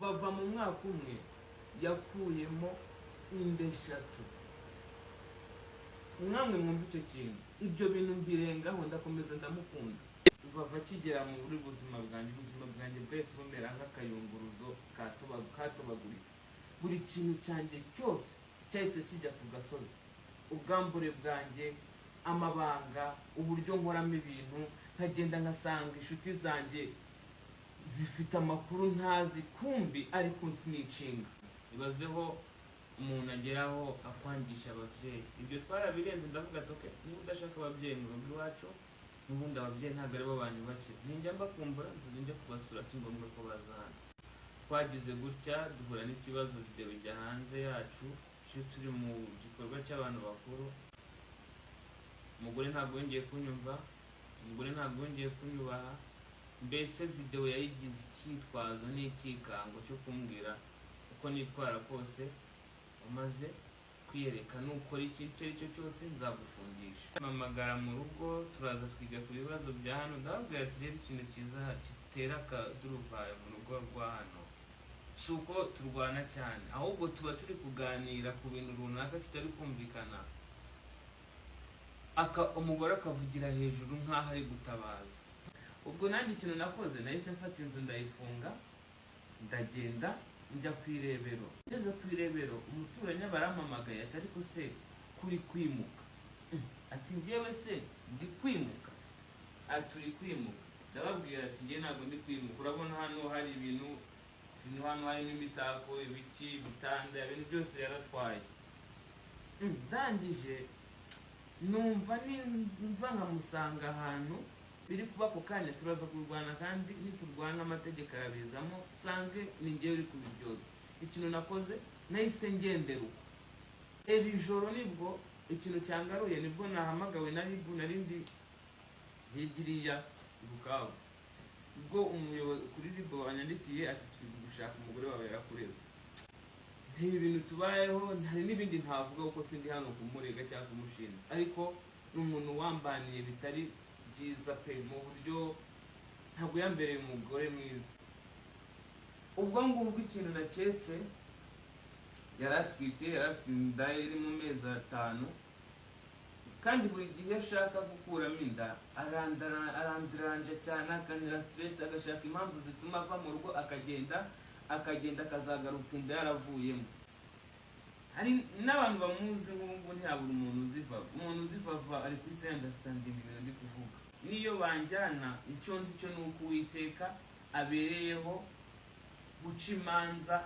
bava mu mwaka umwe yakuyemo inda 3. Mwamwe mwumva icyo kintu, ibyo bintu mbirengaho ndakomeza ndamukunda. Vava kigera mu buri buzima bwanjye bwese bumera nk'akayunguruzo katobaguritse. Buri kintu cyanjye cyose cyahise kijya ku gasozi. Ubwambure bwanjye, amabanga, uburyo nkoramo ibintu, nkagenda nkasanga inshuti zanjye zifite amakuru ntazi, kumbi ariko sinicinga. Ibazeho umuntu ageraho akwangisha ababyeyi. Ibyo twarabirenze, ndavuga ati okay, niba udashaka ababyeyi mu rugo iwacu, n'ubundi ababyeyi ntabwo ari bo banyubakira. Ninjya mbakumbura nzajya kubasura, si ngombwa ko bazana. Twagize gutya duhura n'ikibazo, video ijya hanze yacu, cyo turi mu gikorwa cy'abantu bakuru. Umugore ntabwo yongeye kunyumva, umugore ntabwo yongeye kunyubaha. Mbese video yayigize icyitwazo n'ikikango cyo kumbwira uko nitwara kose, umaze kwiyereka nukora ikintu icyo cyose nzagufungisha. Mamagara mu rugo, turaza twiga ku bibazo bya hano. Ndababwira ati rero ikintu cyiza kitera akaduruvayo mu rugo rwa hano si uko turwana cyane, ahubwo tuba turi kuganira ku bintu runaka kitari kumvikana, umugore akavugira hejuru nk'aho ari gutabaza. Ubwo nanjye ikintu nakoze, nahise mfata inzu ndayifunga, ndagenda njya ku irebero. Ngeze ku irebero, umuturanyi barampamagaye ati ariko se kuri kwimuka? Ati njyewe se ndi kwimuka? Ati uri kwimuka? Ndababwira ati njye ntabwo ndi kwimuka, urabona hano hari ibintu hano harimo imitako, ibiki, ibitanda, ibintu byose yaratwaye. Ndangije numva nimva nkamusanga ahantu biri kuba ako kanya turaza kurwana, kandi niturwana amategeko arabizamo, sange ni njyewe uri kubiryoza. Ikintu nakoze, nahise ngendera uko. Iri joro nibwo ikintu cyangaruye, nibwo nahamagawe na Ribu, narindi higiriya Bukavu. Ubwo umuyobozi kuri Ribu wanyandikiye ati turi gushaka umugore wawe yarakureze. Ntibi bintu tubayeho, hari n'ibindi ntavuga uko sindi hano kumurega cyangwa kumushinja, ariko n'umuntu wambaniye bitari byiza pe, mu buryo ntabwo yambereye umugore mwiza. Ubwo ngubwo ikintu naketse, yaratwite, yarafite inda iri mu mezi 5, kandi buri gihe ashaka gukuramo inda arandiranja cyane, akanira stress, agashaka impamvu zituma ava mu rugo, akagenda akazagaruka inda yaravuyemo. Hari n'abantu bamuzi nk'ubu ntihabura umuntu uzivava ari kwita understanding ibintu ndi kuvuga. Niyo banjyana, icyo nzi cyo nuko Uwiteka abereyeho guca imanza.